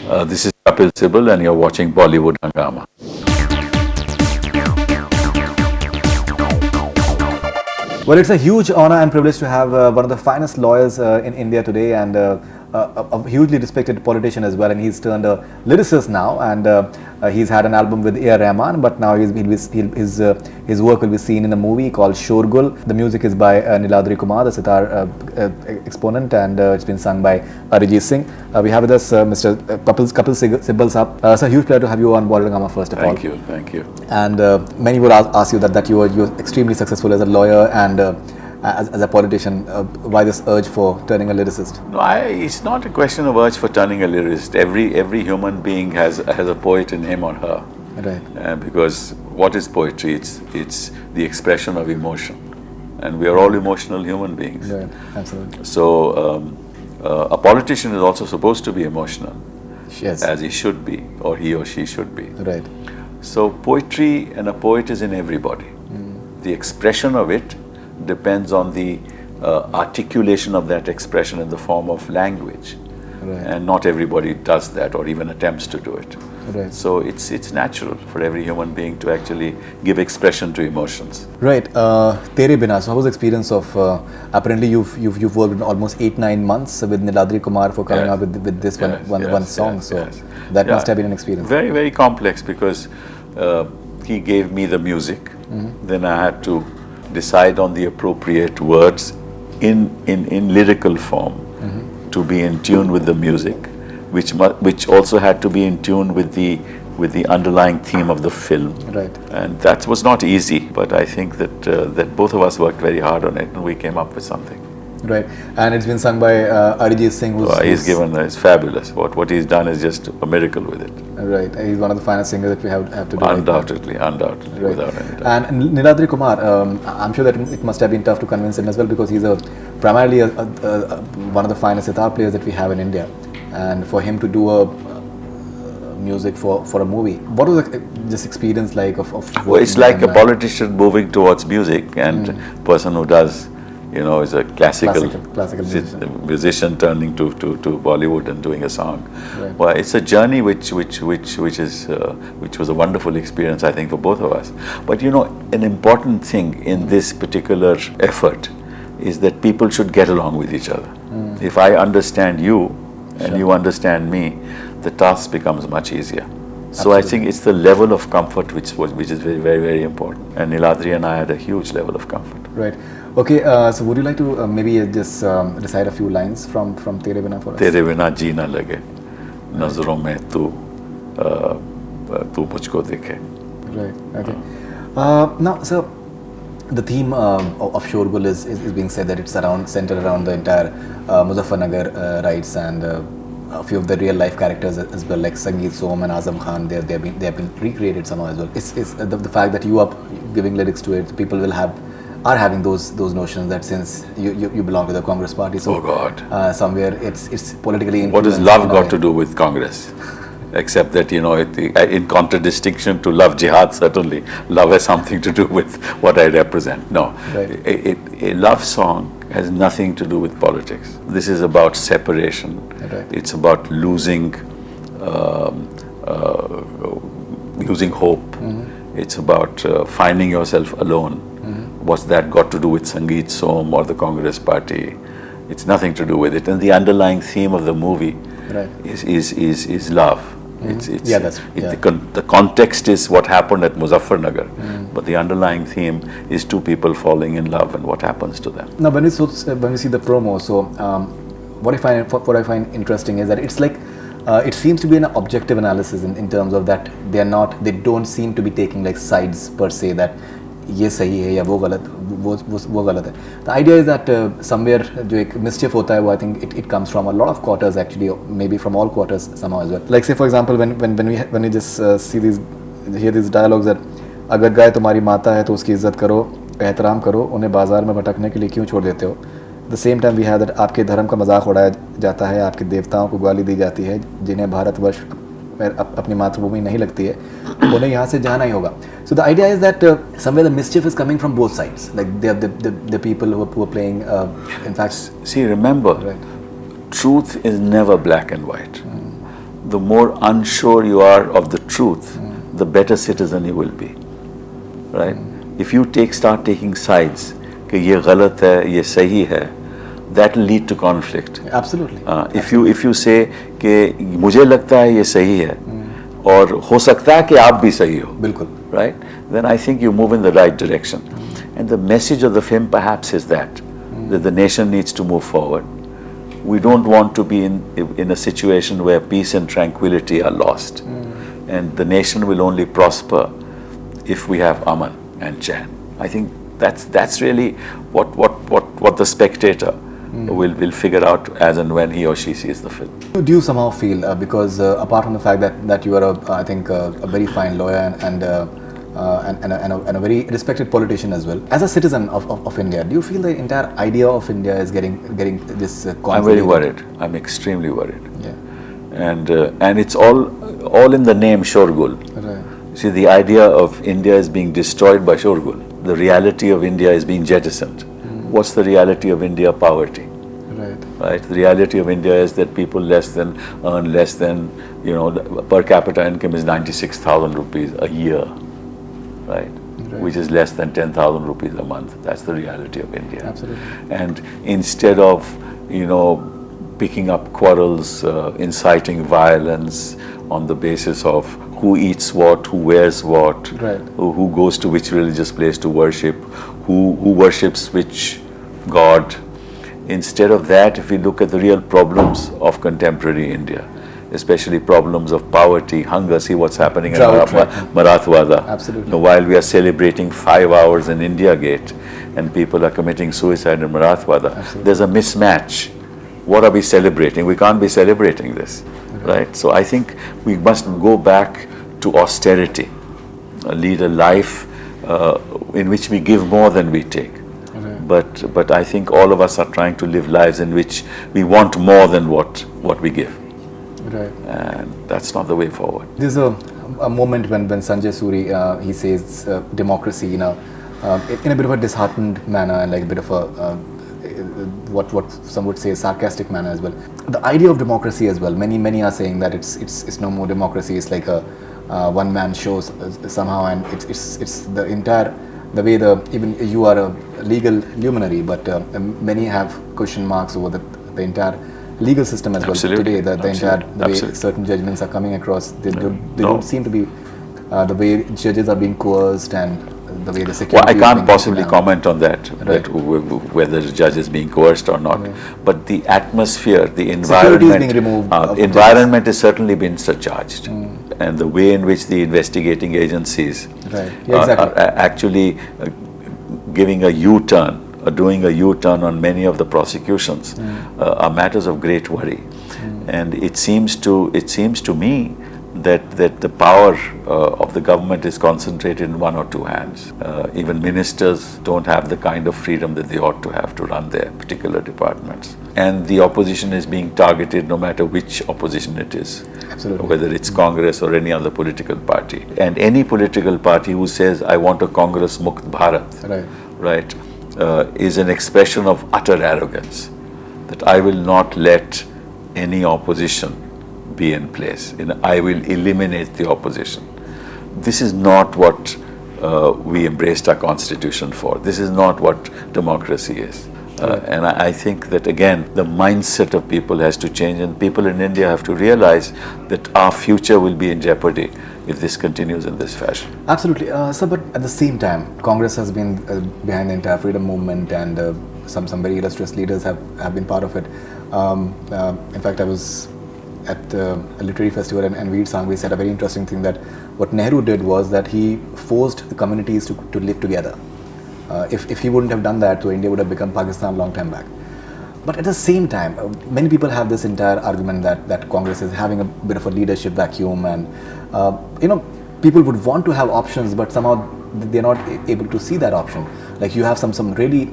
This is Kapil Sibal and you're watching Bollywood Hungama. Well, it's a huge honor and privilege to have one of the finest lawyers in India today, and a hugely respected politician as well. And he's turned a lyricist now, and he's had an album with A.R. Rahman, but now his work will be seen in a movie called Shorgul. The music is by Niladri Kumar, the sitar exponent, and it's been sung by Arijit Singh. We have with us Mr. Kapil Sibal Saab. It's a huge pleasure to have you on Bollywood Hungama, first of all. Thank you. And many would ask you that you're extremely successful as a lawyer and as a politician. Why this urge for turning a lyricist? No, it's not a question of urge for turning a lyricist. Every human being has a poet in him or her. Right. Because what is poetry? It's the expression of emotion, and we are all emotional human beings. Right. Absolutely. So a politician is also supposed to be emotional, Yes. as he should be, or he or she should be. Right. So poetry and a poet is in everybody. The expression of it depends on the articulation of that expression in the form of language. Right. And not everybody does that or even attempts to do it. Right. So it's natural for every human being to actually give expression to emotions. Right. Tere Bina. So how was the experience of? Apparently, you've worked almost 8-9 months with Niladri Kumar for coming Yes. up with this one Yes, song. yes, So yes. that Yeah. must have been an experience. Very, very complex because he gave me the music. Then I had to decide on the appropriate words in lyrical form to be in tune with the music, which also had to be in tune with the underlying theme of the film. Right. And that was not easy, but I think that both of us worked very hard on it and we came up with something. Right. And it's been sung by Arijit Singh, It's fabulous. What he's done is just a miracle with it. Right. He's one of the finest singers that we have to do. Undoubtedly, Right. without any doubt. And Niladri Kumar, I'm sure that it must have been tough to convince him as well, because he's primarily one of the finest sitar players that we have in India. And for him to do music for a movie, what was this experience like of Well, it's like a politician moving towards music, and person who does, is a classical musician turning to Bollywood and doing a song. Right. Well, it's a journey which was a wonderful experience, I think, for both of us. But an important thing in this particular effort is that people should get along with each other. If I understand you and you understand me, the task becomes much easier. So Absolutely. I think it's the level of comfort which is very, very, very important. And Niladri and I had a huge level of comfort. Right. Okay. So would you like to maybe just recite a few lines from Tere Bina for us? तेरे बिना जी न लगे नजरों में तू मुझको देखे. Right. Okay. Now, sir, the theme of Shorgul is being said that it's centered around the entire Muzzafarnagar riots, and a few of the real life characters as well, like Sangeet Som and Azam Khan. They have been recreated somehow as well. It's the fact that you are giving lyrics to it, people are having those notions that since you belong to the Congress party, so Oh God. Somewhere it's politically What influenced. has love in a got way. to do with Congress? Except that, in contradistinction to love jihad, certainly love has something to do with what I represent. No, Right. a love song has nothing to do with politics. This is about separation. Right. It's about losing hope. It's about finding yourself alone. What's that got to do with Sangeet Som or the Congress party? It's nothing to do with it. And the underlying theme of the movie Right. is love. Yeah, The context is what happened at Muzzafarnagar, but the underlying theme is two people falling in love and what happens to them. Now, when we see the promo, so what I find interesting is that it's like it seems to be an objective analysis in terms of that they don't seem to be taking like sides per se, that ये सही है या वो गलत है. The idea is that somewhere जो एक mischief होता है वो I think it comes from a lot of quarters actually, maybe from all quarters somehow as well. Like say for example when we just hear these dialogues that अगर गाय तुम्हारी माता है तो उसकी इज्जत करो, एहतराम करो, उन्हें बाजार में भटकने के लिए क्यों छोड़ देते हो. The same time we have that आपके धर्म का मजाक उड़ाया जाता है, आपके देवताओं को गाली दी जाती है, जिन्हें भारतवर्ष अपनी मातृभूमि नहीं लगती है, उन्हें यहाँ से जाना ही होगा. So the idea is that somewhere the mischief is coming from both sides. Like the people who are playing. In fact, see, remember, right. truth is never black and white. the more unsure you are of the truth, the better citizen you will be, right? If you start taking sides, कि ये गलत है, ये सही है, that will lead to conflict. Absolutely. If you say कि मुझे लगता है ये सही है, और हो सकता है कि आप भी सही हो, बिल्कुल, right? Then I think you move in the right direction. And the message of the film perhaps is that the nation needs to move forward. We don't want to be in a situation where peace and tranquility are lost. And the nation will only prosper if we have aman and chan. I think that's really what the spectator will figure out as and when he or she sees the film. Do you somehow feel, because apart from the fact that you are I think a very fine lawyer and a very respected politician as well, as a citizen of India, do you feel the entire idea of India is getting this I'm very worried. I'm extremely worried. Yeah. And it's all in the name Shorgul. Right. See, the idea of India is being destroyed by Shorgul. The reality of India is being jettisoned. What's the reality of India? Poverty. Right. The reality of India is that people earn less than, per capita income is 96,000 rupees a year, right? Which is less than 10,000 rupees a month. That's the reality of India. Absolutely. And instead of, picking up quarrels, inciting violence on the basis of who eats what, who wears what, right, who goes to which religious place to worship, who worships which god. Instead of that, if we look at the real problems of contemporary India, especially problems of poverty, hunger, see what's happening in Marathwada. Absolutely. While we are celebrating 5 hours in India Gate and people are committing suicide in Marathwada, there's a mismatch. What are we celebrating? We can't be celebrating this, right? So I think we must go back to austerity, lead a life in which we give more than we take. But I think all of us are trying to live lives in which we want more than what we give. Right. And that's not the way forward. There's a moment when Sanjay Suri, he says democracy in a bit of a disheartened manner and like a bit of a what some would say sarcastic manner as well. The idea of democracy as well, many are saying that it's no more democracy. It's like a one-man show somehow, and it's the entire, the way even you are a legal luminary, but many have question marks over the entire legal system as well. Absolutely. Today. The entire way certain judgments are coming across, they don't seem to be the way judges are being coerced and the way the security. Well, I can't possibly comment on that, that whether the judge is being coerced or not. But the atmosphere, the environment, security is being removed. Environment has certainly been surcharged, and the way in which the investigating agencies are actually giving a U-turn, doing a U-turn on many of the prosecutions, are matters of great worry. And it seems to me that the power of the government is concentrated in one or two hands. Even ministers don't have the kind of freedom that they ought to have to run their particular departments. And the opposition is being targeted no matter which opposition it is. Absolutely. Whether it's Congress or any other political party. And any political party who says, I want a Congress Mukt Bharat, right, is an expression of utter arrogance. That I will not let any opposition be in place. I will eliminate the opposition. This is not what we embraced our constitution for. This is not what democracy is. And I think that again, the mindset of people has to change, and people in India have to realize that our future will be in jeopardy if this continues in this fashion. Absolutely. Sir, but at the same time, Congress has been behind the entire freedom movement, and some very illustrious leaders have been part of it. In fact, I was at a literary festival and Veer Sangvi said a very interesting thing, that what Nehru did was that he forced the communities to live together. If he wouldn't have done that, so India would have become Pakistan long time back. But at the same time, many people have this entire argument that Congress is having a bit of a leadership vacuum, and people would want to have options, but somehow they're not able to see that option. Like you have some really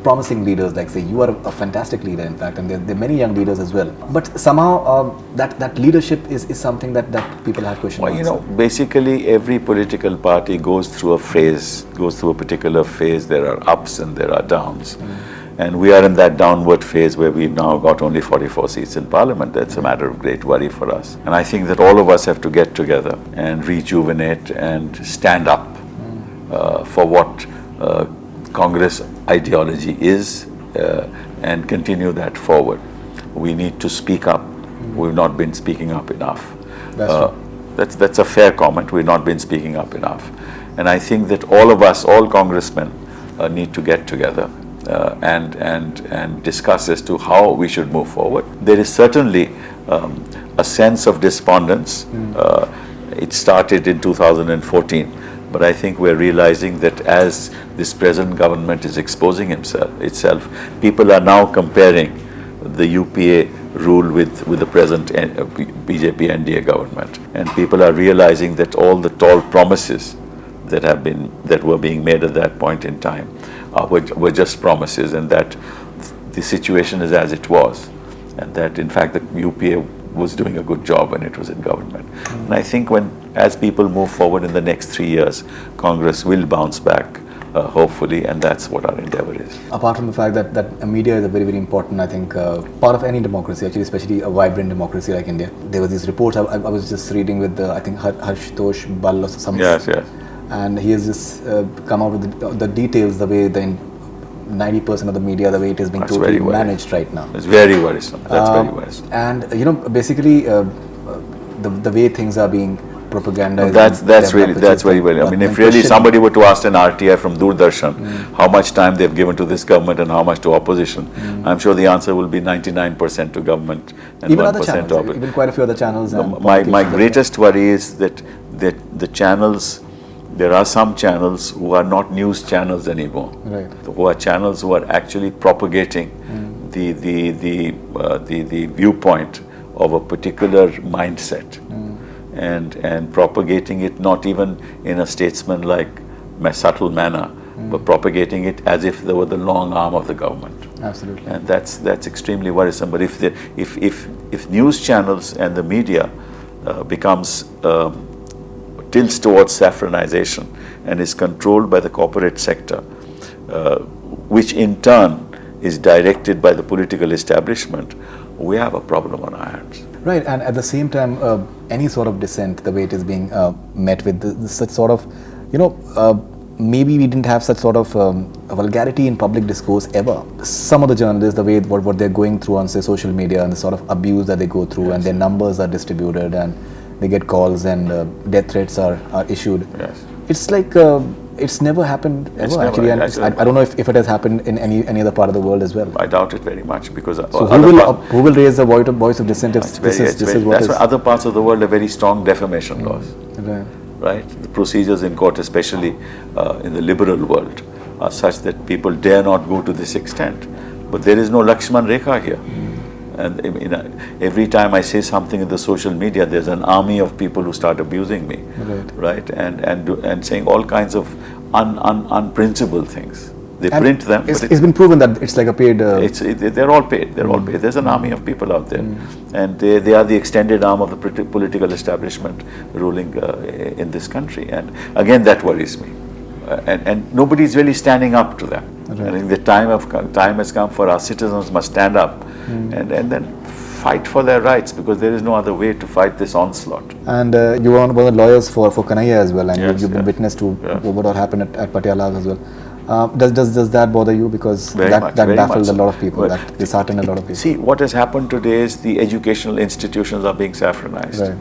promising leaders, like say you are a fantastic leader in fact, and there are many young leaders as well. But somehow that leadership is something that people have questions. Well, basically every political party goes through a phase, goes through a particular phase. There are ups and there are downs. And we are in that downward phase where we've now got only 44 seats in Parliament. That's a matter of great worry for us. And I think that all of us have to get together and rejuvenate and stand up for what Congress ideology is and continue that forward. We need to speak up. We've not been speaking up enough. That's a fair comment. We've not been speaking up enough. And I think that all of us, all congressmen, need to get together and discuss as to how we should move forward. There is certainly a sense of despondence. It started in 2014, but I think we're realizing that as this present government is exposing itself, people are now comparing the UPA rule with the present BJP NDA government, and people are realizing that all the tall promises that were being made at that point in time were just promises, and that the situation is as it was, and that in fact the UPA was doing a good job when it was in government. And I think as people move forward in the next 3 years, Congress will bounce back, hopefully, and that's what our endeavor is. Apart from the fact that media is a very, very important, I think, part of any democracy, actually, especially a vibrant democracy like India. There were these reports, I was just reading with, I think, Harshtosh Bal or something. Yes. And he has just come out with the details, the way 90% of the media, the way it is being totally managed right now. It's very worrisome. That's very worrisome. And basically, the way things are being propagandized. That's very well. I mean, if really somebody were to ask an RTI from Doordarshan how much time they've given to this government and how much to opposition, I'm sure the answer will be 99% to government and even 1% other channels, to opposition. even quite a few other channels. My greatest worry is that the channels. There are some channels who are not news channels anymore. Right. Who are channels who are actually propagating the viewpoint of a particular mindset, and propagating it not even in a statesman-like subtle manner, but propagating it as if they were the long arm of the government. Absolutely. And that's extremely worrisome. But if news channels and the media becomes tilts towards saffronization and is controlled by the corporate sector, which in turn is directed by the political establishment, we have a problem on our hands. Right, and at the same time, any sort of dissent, the way it is being met with such sort of, maybe we didn't have such sort of vulgarity in public discourse ever. Some of the journalists, the way what they're going through on, say, social media, and the sort of abuse that they go through, and their numbers are distributed, and they get calls and death threats are issued. Yes. It's like it's never happened ever, actually, and I don't know if it has happened in any other part of the world as well. I doubt it very much, because so who will raise the voice of dissent if this is what is? That's why other parts of the world have very strong defamation laws. Right. The procedures in court, especially in the liberal world, are such that people dare not go to this extent. But there is no Lakshman Rekha here. And every time I say something in the social media, there's an army of people who start abusing me, right? And saying all kinds of unprincipled things. They print them. It's been proven that it's like a paid. They're all paid. They're all paid. There's an army of people out there, and they are the extended arm of the political establishment ruling in this country. And again, that worries me. And nobody's really standing up to them. I think the time has come for our citizens must stand up and then fight for their rights, because there is no other way to fight this onslaught. And you were one of the lawyers for Kanhaiya as well, and you've been witness to what happened at Patiala as well. Does that bother you? Because that baffled a lot of people, that disheartened a lot of people. See, what has happened today is the educational institutions are being saffronized. Right.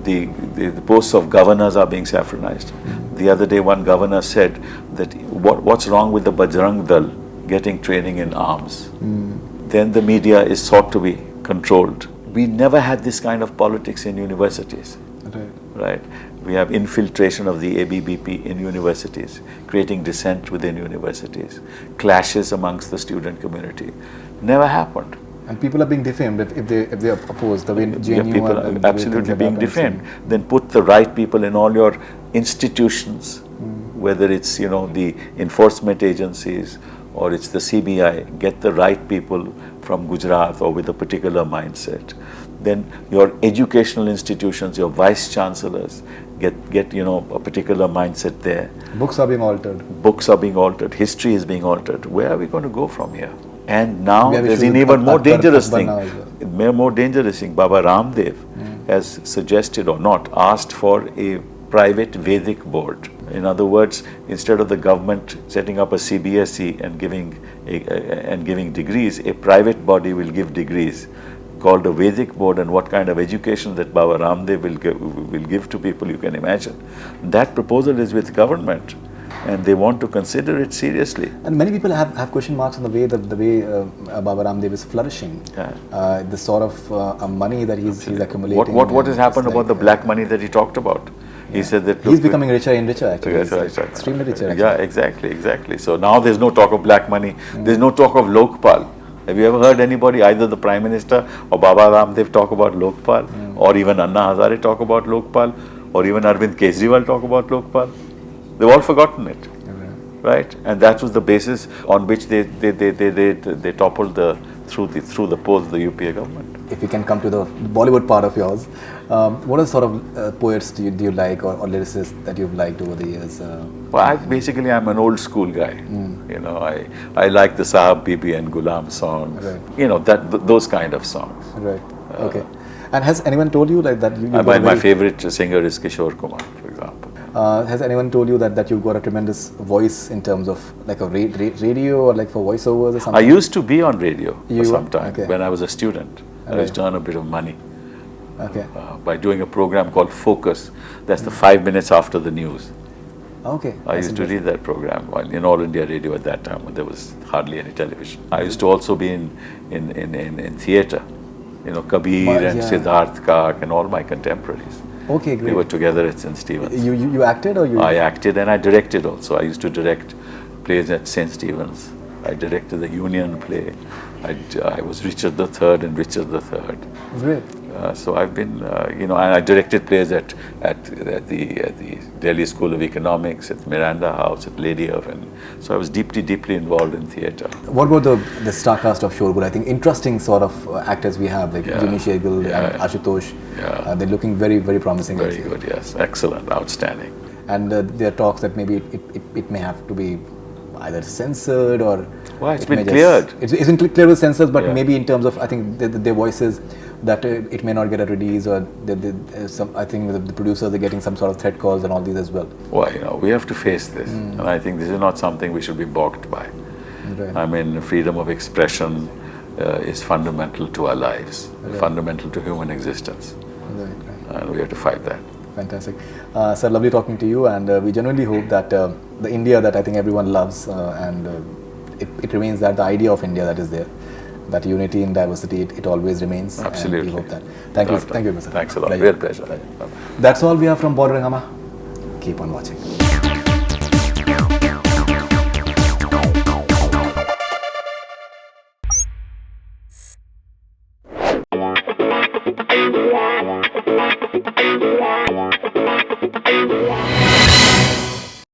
The posts of governors are being saffronized. The other day, one governor said that what's wrong with the Bajrang Dal getting training in arms? Then the media is sought to be controlled. We never had this kind of politics in universities. Right? We have infiltration of the ABBP in universities, creating dissent within universities, clashes amongst the student community. Never happened. And people are being defamed if they oppose the way JNU people are absolutely being defamed. Then put the right people in all your institutions, whether it's the enforcement agencies or it's the CBI. Get the right people from Gujarat or with a particular mindset. Then your educational institutions, your vice chancellors, get a particular mindset there. Books are being altered. Books are being altered. History is being altered. Where are we going to go from here? And now We have there's issues an with even more Akbar dangerous now thing. as More dangerous thing. Baba Ramdev has suggested or not asked for a private Vedic board. In other words, instead of the government setting up a CBSE and giving degrees, a private body will give degrees called a Vedic board, and what kind of education that Baba Ramdev will give to people, you can imagine. That proposal is with government, and they want to consider it seriously. And many people have question marks on the way Baba Ramdev is flourishing. Yeah. The sort of money that he's accumulating. What has happened It's about the black money that he talked about? He said that he's becoming richer and richer actually. Yes, He's right, right. extremely richer. Yeah, exactly. So now there's no talk of black money. There's no talk of Lokpal. Have you ever heard anybody, either the Prime Minister or Baba Ramdev, talk about Lokpal, or even Anna Hazare talk about Lokpal, or even Arvind Kejriwal talk about Lokpal? They've all forgotten it, right? And that was the basis on which they toppled through the polls the UPA government. If we can come to the Bollywood part of yours, what are sort of poets do you like, or lyricists that you've liked over the years? Well, I'm an old school guy. You know, I like the Sahab Bibi and Gulam songs. Right. You know, those kind of songs. Right. Okay. And has anyone told you like that you My favorite singer is Kishore Kumar, for example. Has anyone told you that you've got a tremendous voice in terms of like a radio or like for voiceovers or something? I used to be on radio for some time okay. when I was a student. I used to earn a bit of money by doing a program called Focus. That's the 5 minutes after the news. Okay. I used to read that program in All India Radio at that time when there was hardly any television. I used to also be in theatre. You know, Kabir and Siddharth Kak and all my contemporaries. Okay, great. We were together at St. Stephen's. You acted or you? I acted and I directed also. I used to direct plays at St. Stephen's. I directed the Union play. I was Richard III in Richard III. Great. So I've been, and I directed plays at the Delhi School of Economics, at Miranda House, at Lady of, and so I was deeply involved in theatre. What about the star cast of Shorgul? I think interesting sort of actors we have, like Jimmy Shahryar and Ashutosh. Yeah. They're looking very promising. Very good, yes. Excellent, outstanding. And there are talks that maybe it may have to be either censored or... Well, it's been cleared. It's isn't clear with censors, but maybe in terms of, I think, their voices, that it may not get a release, or I think the producers are getting some sort of threat calls and all these as well. Well, we have to face this. And I think this is not something we should be balked by. Right. I mean, freedom of expression is fundamental to our lives, fundamental to human existence. Right. And we have to fight that. Fantastic. Sir, lovely talking to you, and we genuinely hope that the India that I think everyone loves, and it remains that the idea of India that is there, that unity in diversity, it always remains. Absolutely. And we hope that. Thank you, sir. Thanks a lot. Pleasure. Real pleasure. Bye-bye. That's all we have from Bollywood Hungama. Keep on watching. Yeah.